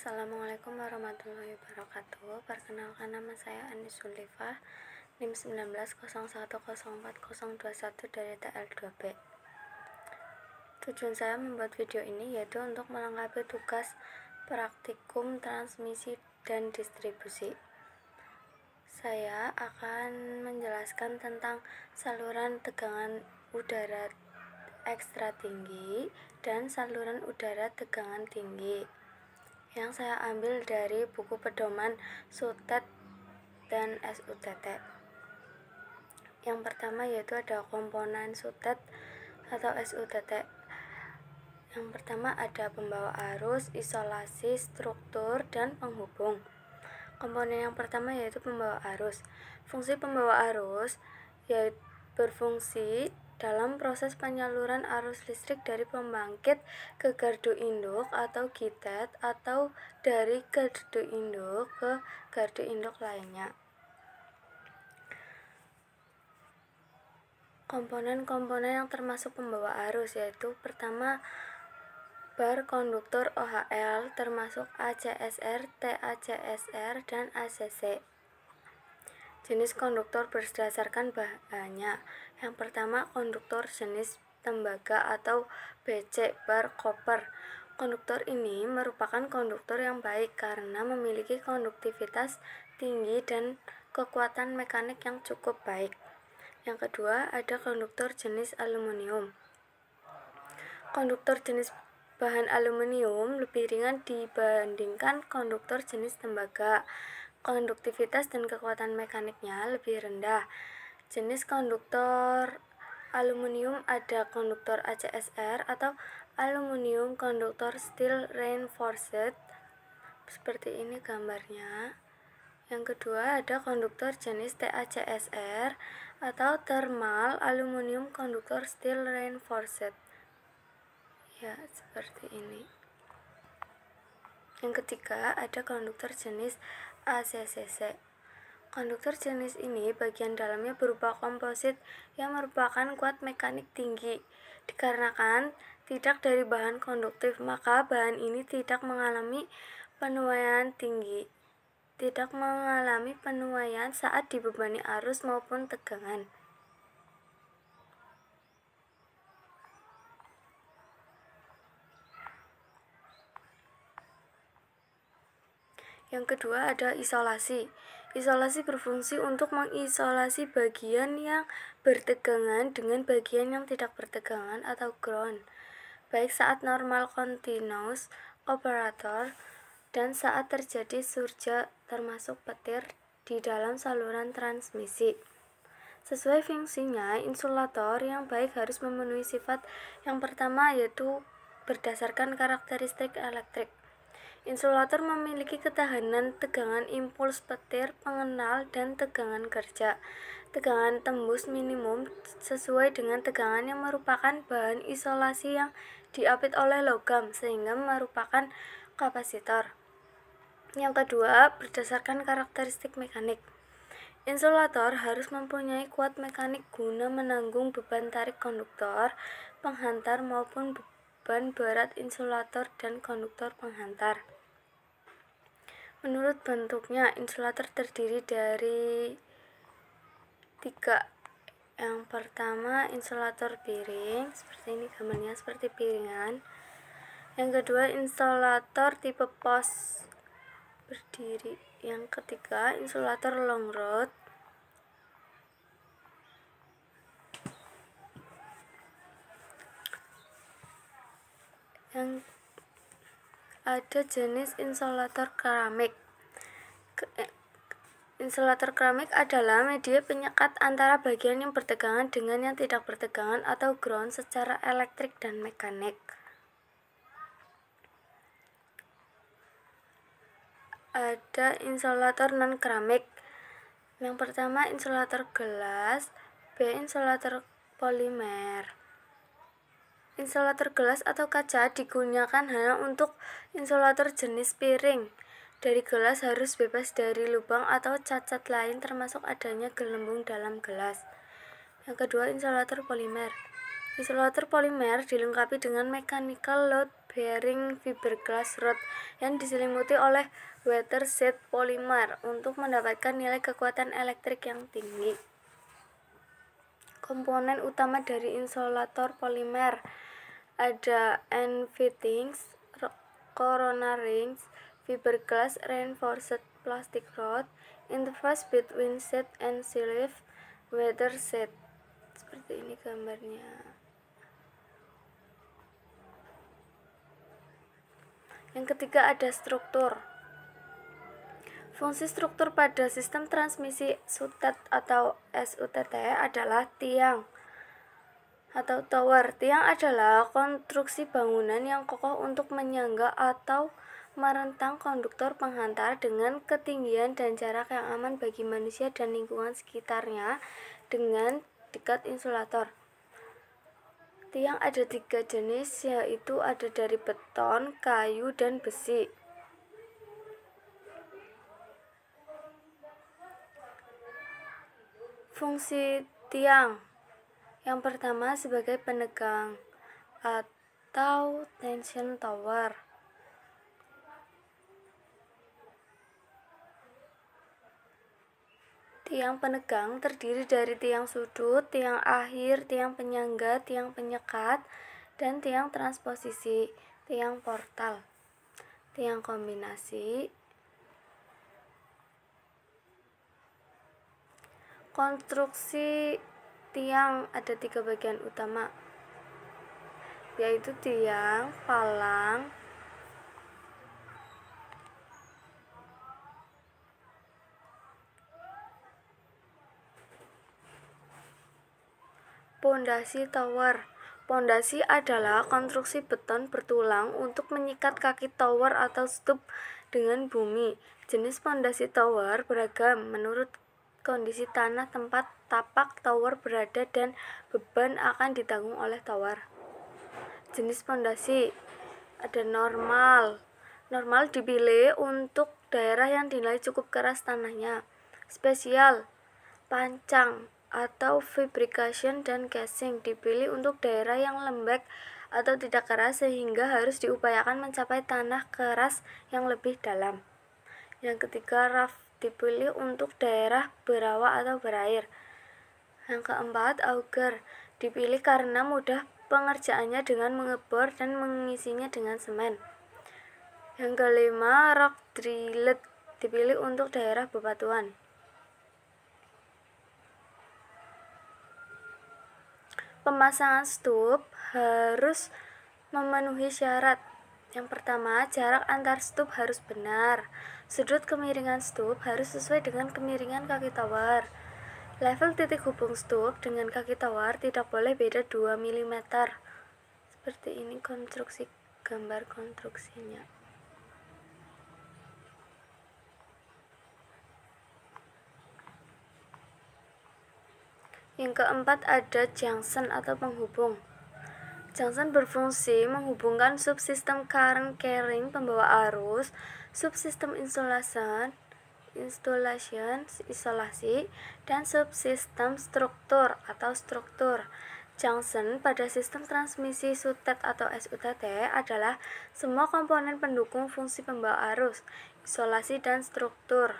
Assalamualaikum warahmatullahi wabarakatuh. Perkenalkan, nama saya Anis Zulifah, NIM 1901040121 dari TL2B. Tujuan saya membuat video ini yaitu untuk melengkapi tugas praktikum transmisi dan distribusi. Saya akan menjelaskan tentang saluran tegangan udara ekstra tinggi dan saluran udara tegangan tinggi, yang saya ambil dari buku pedoman SUTET dan SUTT. Yang pertama yaitu ada komponen SUTET atau SUTT. Yang pertama ada pembawa arus, isolasi, struktur, dan penghubung. Komponen yang pertama yaitu pembawa arus. Fungsi pembawa arus yaitu berfungsi dalam proses penyaluran arus listrik dari pembangkit ke gardu induk atau gitet, atau dari gardu induk ke gardu induk lainnya. Komponen-komponen yang termasuk pembawa arus yaitu pertama, bar konduktor OHL termasuk ACSR, TACSR, dan ACC. Jenis konduktor berdasarkan bahannya. Yang pertama, konduktor jenis tembaga atau BC bar koper. Konduktor ini merupakan konduktor yang baik karena memiliki konduktivitas tinggi dan kekuatan mekanik yang cukup baik. Yang kedua, ada konduktor jenis aluminium. Konduktor jenis bahan aluminium lebih ringan dibandingkan konduktor jenis tembaga. Konduktivitas dan kekuatan mekaniknya lebih rendah. Jenis konduktor aluminium ada konduktor ACSR atau aluminium konduktor steel reinforced, seperti ini gambarnya. Yang kedua ada konduktor jenis TACSR atau thermal aluminium konduktor steel reinforced, ya seperti ini. Yang ketiga ada konduktor jenis ACCC. Konduktor jenis ini bagian dalamnya berupa komposit yang merupakan kuat mekanik tinggi. Dikarenakan tidak dari bahan konduktif, maka bahan ini tidak mengalami penuaian saat dibebani arus maupun tegangan. Yang kedua ada isolasi. Isolasi berfungsi untuk mengisolasi bagian yang bertegangan dengan bagian yang tidak bertegangan atau ground, baik saat normal continuous operator dan saat terjadi surja termasuk petir di dalam saluran transmisi. Sesuai fungsinya, insulator yang baik harus memenuhi sifat yang pertama yaitu berdasarkan karakteristik elektrik. Insulator memiliki ketahanan tegangan impuls petir, pengenal, dan tegangan kerja. Tegangan tembus minimum sesuai dengan tegangan yang merupakan bahan isolasi yang diapit oleh logam sehingga merupakan kapasitor. Yang kedua, berdasarkan karakteristik mekanik. Insulator harus mempunyai kuat mekanik guna menanggung beban tarik konduktor, penghantar maupun beban berat insulator dan konduktor penghantar. Menurut bentuknya, insulator terdiri dari 3. Yang pertama, insulator piring, seperti ini gambarnya, seperti piringan. Yang kedua, insulator tipe pos berdiri. Yang ketiga, insulator long rod. Yang ada jenis insulator keramik. Insulator keramik adalah media penyekat antara bagian yang bertegangan dengan yang tidak bertegangan atau ground secara elektrik dan mekanik. Ada insulator non keramik. Yang pertama, insulator gelas, B. Insulator polimer. Insulator gelas atau kaca digunakan hanya untuk insulator jenis piring. Dari gelas harus bebas dari lubang atau cacat lain termasuk adanya gelembung dalam gelas. Yang kedua, insulator polimer. Insulator polimer dilengkapi dengan mechanical load bearing fiberglass rod yang diselimuti oleh weather-sheet polimer untuk mendapatkan nilai kekuatan elektrik yang tinggi. Komponen utama dari insulator polimer ada end fittings, corona rings, fiberglass reinforced plastic rod, interface between sheet and sleeve, weather sheet. Seperti ini gambarnya. Yang ketiga ada struktur. Fungsi struktur pada sistem transmisi SUTET atau SUTT adalah tiang atau tower. Tiang adalah konstruksi bangunan yang kokoh untuk menyangga atau merentang konduktor penghantar dengan ketinggian dan jarak yang aman bagi manusia dan lingkungan sekitarnya dengan dekat insulator. Tiang ada 3 jenis, yaitu ada dari beton, kayu, dan besi. Fungsi tiang yang pertama sebagai penegang atau tension tower. Tiang penegang terdiri dari tiang sudut, tiang akhir, tiang penyangga, tiang penyekat, dan tiang transposisi, tiang portal. Tiang kombinasi. Konstruksi tiang ada 3 bagian utama, yaitu tiang, palang, pondasi tower. Pondasi adalah konstruksi beton bertulang untuk menyikat kaki tower atau stup dengan bumi. Jenis pondasi tower beragam menurut kondisi tanah tempat tapak tower berada dan beban akan ditanggung oleh tower. Jenis pondasi ada normal. Normal dipilih untuk daerah yang dinilai cukup keras tanahnya. Spesial, pancang atau fabrication dan casing dipilih untuk daerah yang lembek atau tidak keras sehingga harus diupayakan mencapai tanah keras yang lebih dalam. Yang ketiga, rough dipilih untuk daerah berawa atau berair. Yang keempat, auger dipilih karena mudah pengerjaannya dengan mengebor dan mengisinya dengan semen. Yang kelima, rock drilled dipilih untuk daerah bebatuan. Pemasangan stup harus memenuhi syarat. Yang pertama, jarak antar stup harus benar. Sudut kemiringan stup harus sesuai dengan kemiringan kaki tower. Level titik hubung stup dengan kaki tower tidak boleh beda 2 mm. Seperti ini gambar konstruksinya. Yang keempat ada junction atau penghubung. Junction berfungsi menghubungkan subsistem current carrying pembawa arus, subsistem isolasi, dan subsistem struktur atau struktur. Junction pada sistem transmisi SUTET atau SUTT adalah semua komponen pendukung fungsi pembawa arus, isolasi, dan struktur.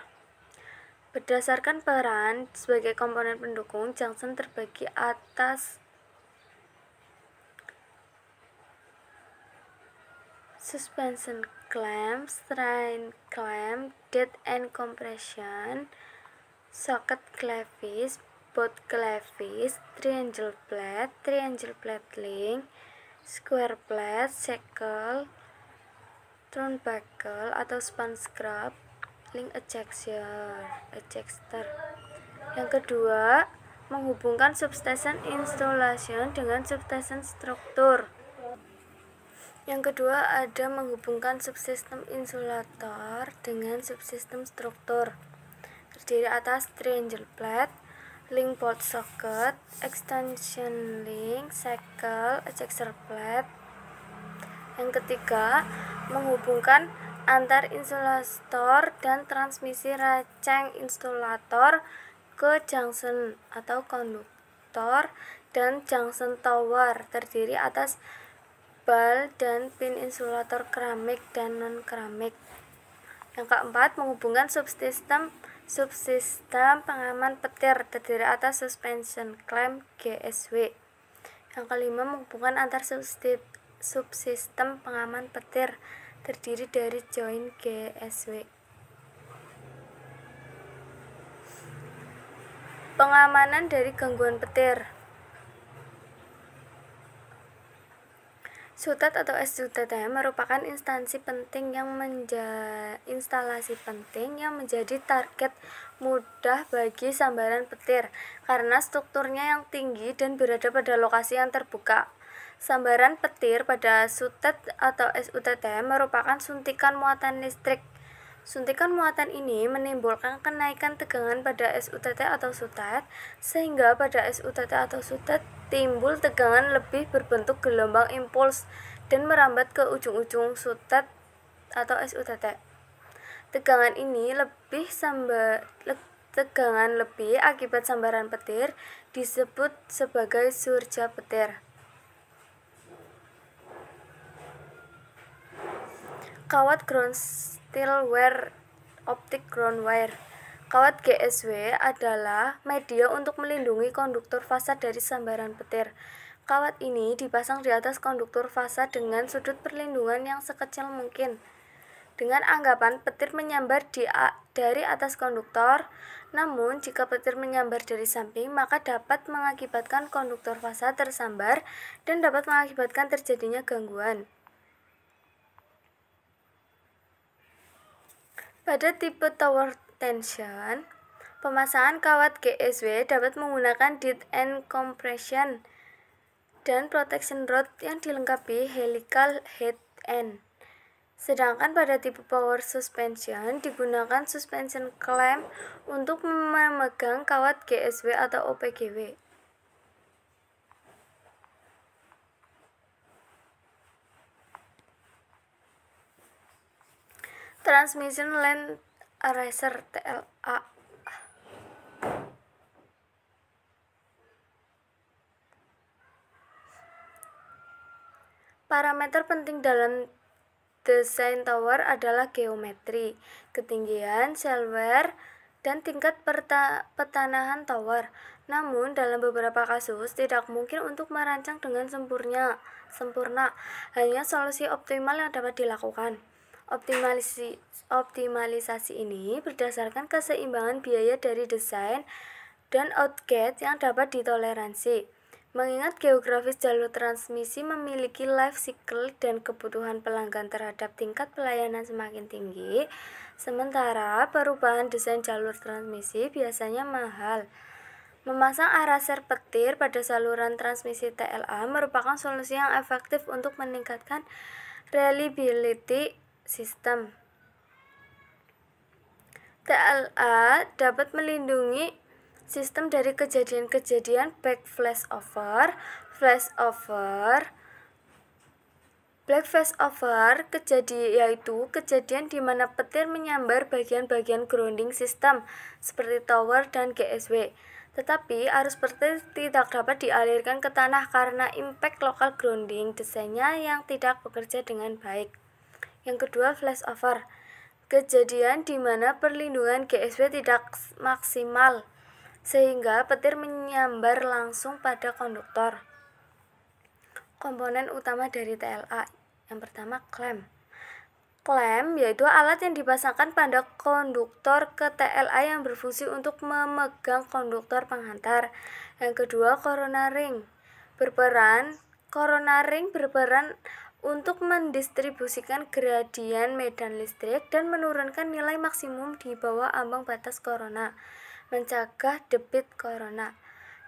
Berdasarkan peran sebagai komponen pendukung, junction terbagi atas suspension clamp, strain clamp, dead end compression, socket clevis, bolt clevis, triangle plate link, square plate, shackle, turnbuckle atau span scrub, link ejector. Yang kedua, menghubungkan substation installation dengan substation struktur. Yang kedua ada menghubungkan subsistem insulator dengan subsistem struktur. Terdiri atas triangle plate, link bolt socket, extension link, shackle, ejector plate. Yang ketiga, menghubungkan antar insulator dan transmisi raceng insulator ke junction atau konduktor dan junction tower. Terdiri atas bal dan pin insulator keramik dan non-keramik. Yang keempat, menghubungkan subsistem pengaman petir terdiri atas suspension clamp GSW. Yang kelima, menghubungkan antar subsistem pengaman petir terdiri dari join GSW. Pengamanan dari gangguan petir. SUTET atau SUTT merupakan instalasi penting yang menjadi target mudah bagi sambaran petir karena strukturnya yang tinggi dan berada pada lokasi yang terbuka. Sambaran petir pada SUTET atau SUTT merupakan suntikan muatan listrik. Suntikan muatan ini menimbulkan kenaikan tegangan pada SUTT atau SUTET, sehingga pada SUTT atau SUTET timbul tegangan lebih berbentuk gelombang impuls dan merambat ke ujung-ujung SUTET atau SUTT. Tegangan lebih akibat sambaran petir disebut sebagai surja petir. Kawat ground steel wire optic ground wire. Kawat GSW adalah media untuk melindungi konduktor fasad dari sambaran petir. Kawat ini dipasang di atas konduktor fasad dengan sudut perlindungan yang sekecil mungkin. Dengan anggapan petir menyambar dari atas konduktor, namun jika petir menyambar dari samping, maka dapat mengakibatkan konduktor fasad tersambar dan dapat mengakibatkan terjadinya gangguan. Pada tipe tower tension, pemasangan kawat GSW dapat menggunakan dead end compression dan protection rod yang dilengkapi helical head end. Sedangkan pada tipe power suspension digunakan suspension clamp untuk memegang kawat GSW atau OPGW. Transmission Line Arraser TLA. Parameter penting dalam desain tower adalah geometri, ketinggian, shell-wear, dan tingkat petanahan tower. Namun, dalam beberapa kasus tidak mungkin untuk merancang dengan sempurna. Hanya solusi optimal yang dapat dilakukan. Optimalisasi ini berdasarkan keseimbangan biaya dari desain dan outget yang dapat ditoleransi. Mengingat geografis jalur transmisi memiliki life cycle dan kebutuhan pelanggan terhadap tingkat pelayanan semakin tinggi, sementara perubahan desain jalur transmisi biasanya mahal. Memasang arraser petir pada saluran transmisi TLA merupakan solusi yang efektif untuk meningkatkan reliability sistem. TLA dapat melindungi sistem dari kejadian-kejadian back flashover, yaitu kejadian di mana petir menyambar bagian-bagian grounding sistem seperti tower dan GSW. Tetapi arus petir tidak dapat dialirkan ke tanah karena impact lokal grounding desainnya yang tidak bekerja dengan baik. Yang kedua, flashover. Kejadian di mana perlindungan GSW tidak maksimal sehingga petir menyambar langsung pada konduktor. Komponen utama dari TLA. Yang pertama, clamp. Clamp yaitu alat yang dipasangkan pada konduktor ke TLA yang berfungsi untuk memegang konduktor penghantar. Yang kedua, corona ring. Corona ring berperan untuk mendistribusikan gradien medan listrik dan menurunkan nilai maksimum di bawah ambang batas corona, mencegah debit corona.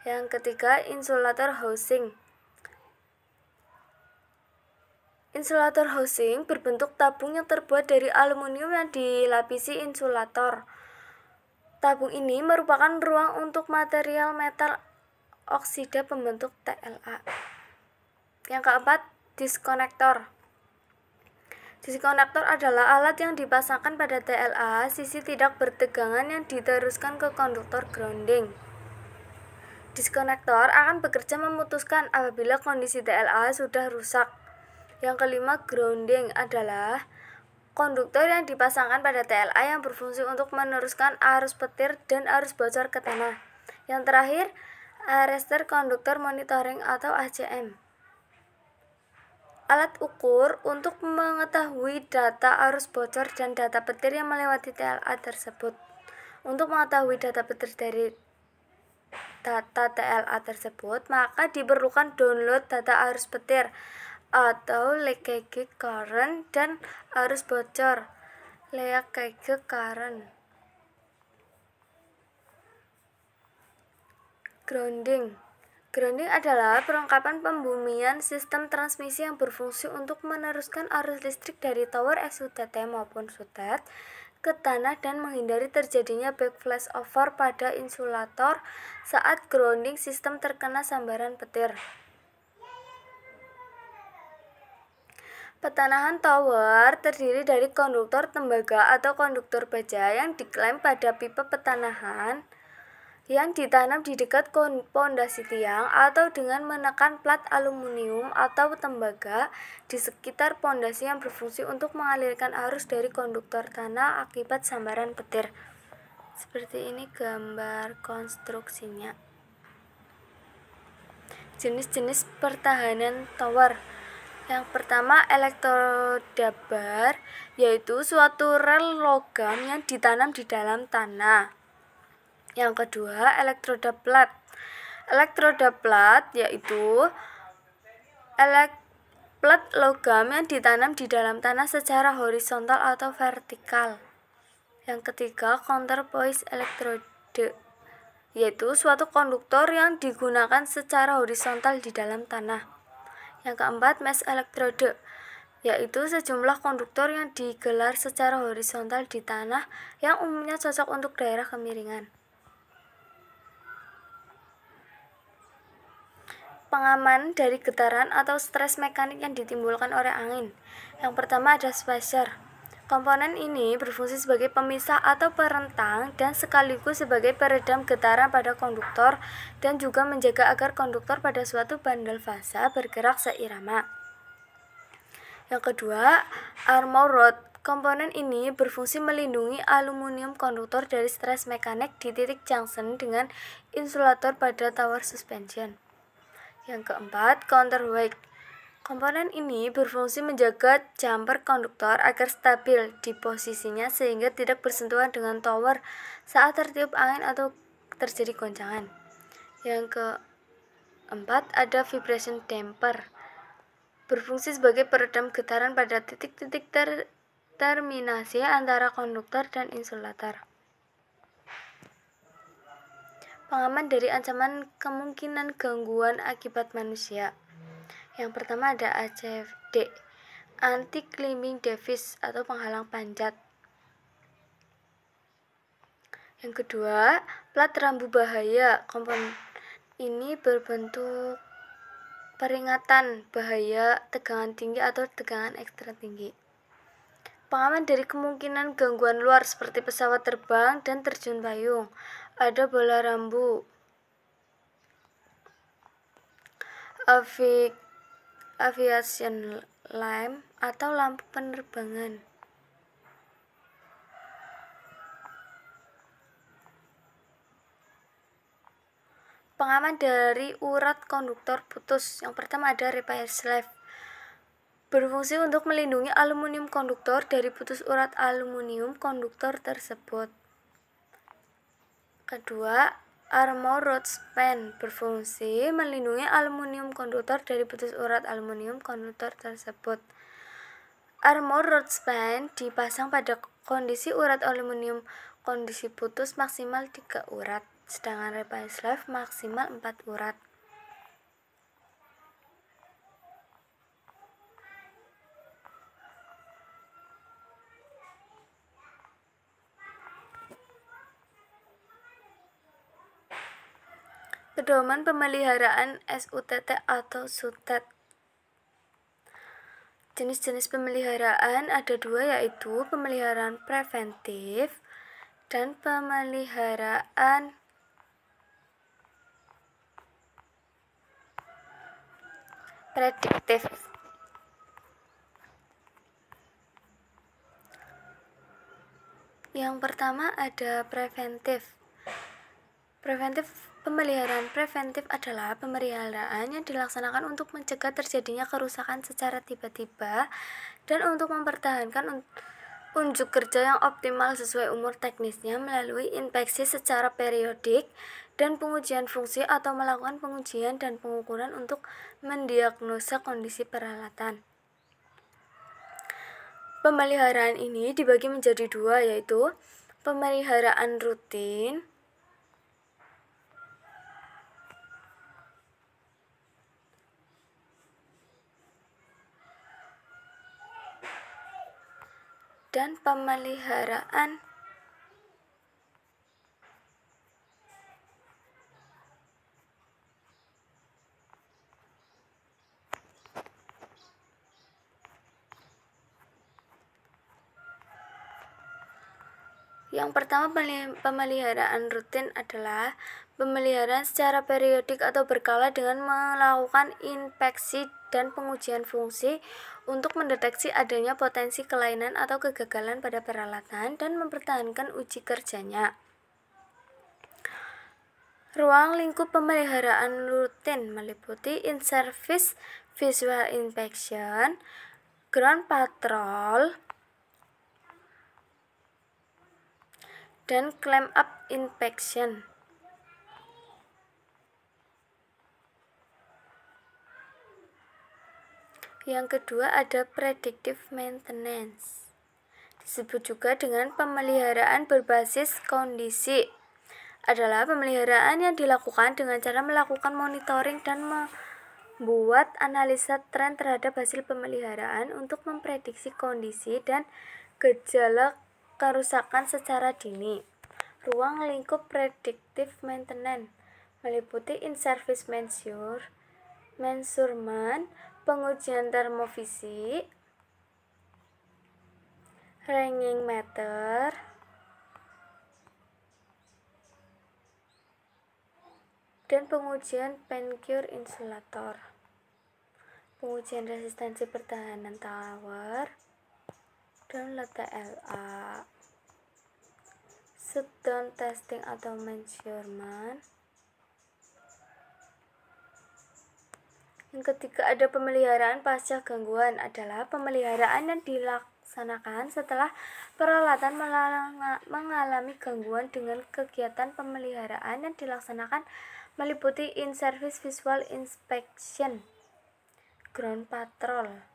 Yang ketiga, insulator housing. Insulator housing berbentuk tabung yang terbuat dari aluminium yang dilapisi insulator. Tabung ini merupakan ruang untuk material metal oksida pembentuk TLA. Yang keempat, diskonektor. Diskonektor adalah alat yang dipasangkan pada TLA sisi tidak bertegangan yang diteruskan ke konduktor grounding. Diskonektor akan bekerja memutuskan apabila kondisi TLA sudah rusak. Yang kelima, grounding adalah konduktor yang dipasangkan pada TLA yang berfungsi untuk meneruskan arus petir dan arus bocor ke tanah. Yang terakhir, arrestor konduktor monitoring atau ACM. Alat ukur untuk mengetahui data arus bocor dan data petir yang melewati TLA tersebut. Untuk mengetahui data petir dari data TLA tersebut, maka diperlukan download data arus petir atau leakage current dan arus bocor leakage current. Grounding adalah perlengkapan pembumian sistem transmisi yang berfungsi untuk meneruskan arus listrik dari tower SUTT maupun SUTET ke tanah dan menghindari terjadinya back flashover pada insulator saat grounding sistem terkena sambaran petir. Petanahan tower terdiri dari konduktor tembaga atau konduktor baja yang diklaim pada pipa petanahan yang ditanam di dekat pondasi tiang atau dengan menekan plat aluminium atau tembaga di sekitar pondasi yang berfungsi untuk mengalirkan arus dari konduktor tanah akibat sambaran petir. Seperti ini gambar konstruksinya. Jenis-jenis pertahanan tower. Yang pertama, elektroda bar, yaitu suatu rel logam yang ditanam di dalam tanah. Yang kedua, elektroda plat. Elektroda plat yaitu plat logam yang ditanam di dalam tanah secara horizontal atau vertikal. Yang ketiga, counterpoise elektrode, yaitu suatu konduktor yang digunakan secara horizontal di dalam tanah. Yang keempat, mesh elektrode, yaitu sejumlah konduktor yang digelar secara horizontal di tanah yang umumnya cocok untuk daerah kemiringan. Pengaman dari getaran atau stres mekanik yang ditimbulkan oleh angin. Yang pertama ada spacer. Komponen ini berfungsi sebagai pemisah atau perentang dan sekaligus sebagai peredam getaran pada konduktor dan juga menjaga agar konduktor pada suatu bandel fasa bergerak seirama. Yang kedua, armor rod. Komponen ini berfungsi melindungi aluminium konduktor dari stres mekanik di titik junction dengan insulator pada tower suspension. Yang keempat, counterweight. Komponen ini berfungsi menjaga jumper konduktor agar stabil di posisinya sehingga tidak bersentuhan dengan tower saat tertiup angin atau terjadi goncangan. Yang keempat, ada vibration damper. Berfungsi sebagai peredam getaran pada titik-titik terminasi antara konduktor dan insulator. Pengaman dari ancaman kemungkinan gangguan akibat manusia. Yang pertama ada ACFD, anti-climbing device atau penghalang panjat. Yang kedua, plat rambu bahaya. Komponen ini berbentuk peringatan bahaya tegangan tinggi atau tegangan ekstra tinggi. Pengaman dari kemungkinan gangguan luar seperti pesawat terbang dan terjun payung. Ada bola rambu, aviation lamp atau lampu penerbangan. Pengaman dari urat konduktor putus. Yang pertama ada repair sleeve. Berfungsi untuk melindungi aluminium konduktor dari putus urat aluminium konduktor tersebut. Kedua, armor rod span berfungsi melindungi aluminium konduktor dari putus urat aluminium konduktor tersebut. Armor rod span dipasang pada kondisi urat aluminium kondisi putus maksimal 3 urat, sedangkan repair sleeve maksimal 4 urat. Pedoman pemeliharaan SUTT atau SUTET. Jenis-jenis pemeliharaan ada dua, yaitu pemeliharaan preventif dan pemeliharaan prediktif. Yang pertama ada preventif. Pemeliharaan preventif adalah pemeliharaan yang dilaksanakan untuk mencegah terjadinya kerusakan secara tiba-tiba dan untuk mempertahankan unjuk kerja yang optimal sesuai umur teknisnya melalui inspeksi secara periodik dan pengujian fungsi atau melakukan pengujian dan pengukuran untuk mendiagnosa kondisi peralatan. Pemeliharaan ini dibagi menjadi dua, yaitu pemeliharaan rutin dan pemeliharaan Yang pertama, pemeliharaan rutin adalah pemeliharaan secara periodik atau berkala dengan melakukan inspeksi dan pengujian fungsi untuk mendeteksi adanya potensi kelainan atau kegagalan pada peralatan dan mempertahankan uji kerjanya. Ruang lingkup pemeliharaan rutin meliputi in-service visual inspection, ground patrol, dan clamp up inspection. Yang kedua ada predictive maintenance. Disebut juga dengan pemeliharaan berbasis kondisi. Adalah pemeliharaan yang dilakukan dengan cara melakukan monitoring dan membuat analisa tren terhadap hasil pemeliharaan untuk memprediksi kondisi dan gejala kerusakan secara dini. Ruang lingkup predictive maintenance meliputi in-service measurement, pengujian termofisik, ringing meter, dan pengujian pencure insulator, pengujian resistensi pertahanan tower, dan LTLA, shutdown testing atau measurement. Yang ketiga ada pemeliharaan pasca gangguan, adalah pemeliharaan yang dilaksanakan setelah peralatan mengalami gangguan dengan kegiatan pemeliharaan yang dilaksanakan meliputi in-service visual inspection, ground patrol,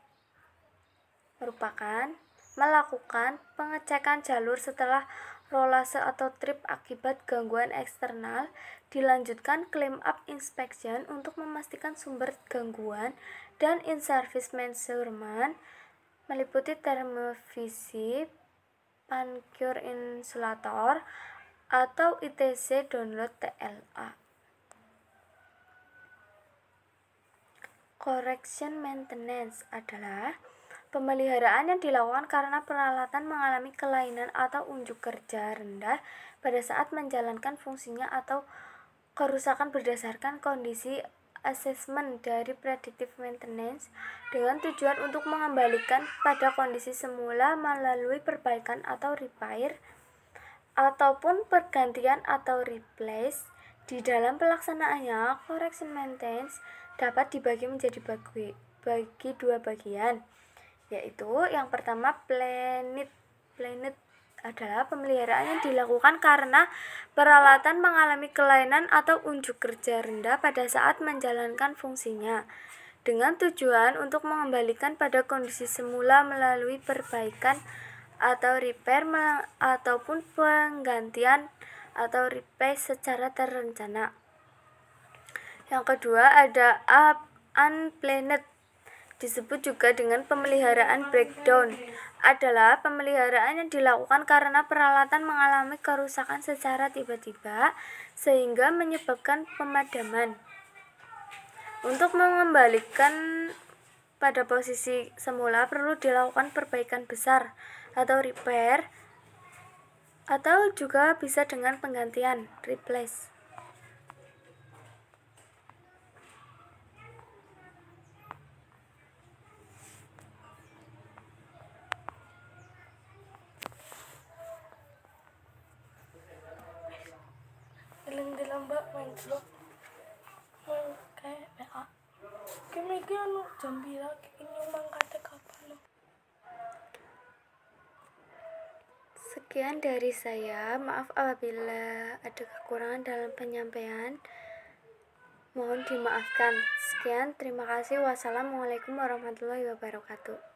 merupakan melakukan pengecekan jalur setelah rolase atau trip akibat gangguan eksternal, dilanjutkan clamp up inspection untuk memastikan sumber gangguan, dan in-service measurement meliputi termofisik, pencure insulator, atau ITC download TLA. Correction maintenance adalah pemeliharaan yang dilakukan karena peralatan mengalami kelainan atau unjuk kerja rendah pada saat menjalankan fungsinya atau kerusakan berdasarkan kondisi asesmen dari predictive maintenance dengan tujuan untuk mengembalikan pada kondisi semula melalui perbaikan atau repair ataupun pergantian atau replace. Di dalam pelaksanaannya, correction maintenance dapat dibagi menjadi dua bagian, yaitu yang pertama planet adalah pemeliharaan yang dilakukan karena peralatan mengalami kelainan atau unjuk kerja rendah pada saat menjalankan fungsinya dengan tujuan untuk mengembalikan pada kondisi semula melalui perbaikan atau repair ataupun penggantian atau replace secara terencana. Yang kedua ada unplanned, disebut juga dengan pemeliharaan breakdown, adalah pemeliharaan yang dilakukan karena peralatan mengalami kerusakan secara tiba-tiba sehingga menyebabkan pemadaman. Untuk mengembalikan pada posisi semula perlu dilakukan perbaikan besar atau repair, atau juga bisa dengan penggantian replace. Loh, kayak PA. Kene iki ono jam pira iki nyumbang kate kapan? Sekian dari saya. Maaf apabila ada kekurangan dalam penyampaian. Mohon dimaafkan. Sekian, terima kasih. Wassalamualaikum warahmatullahi wabarakatuh.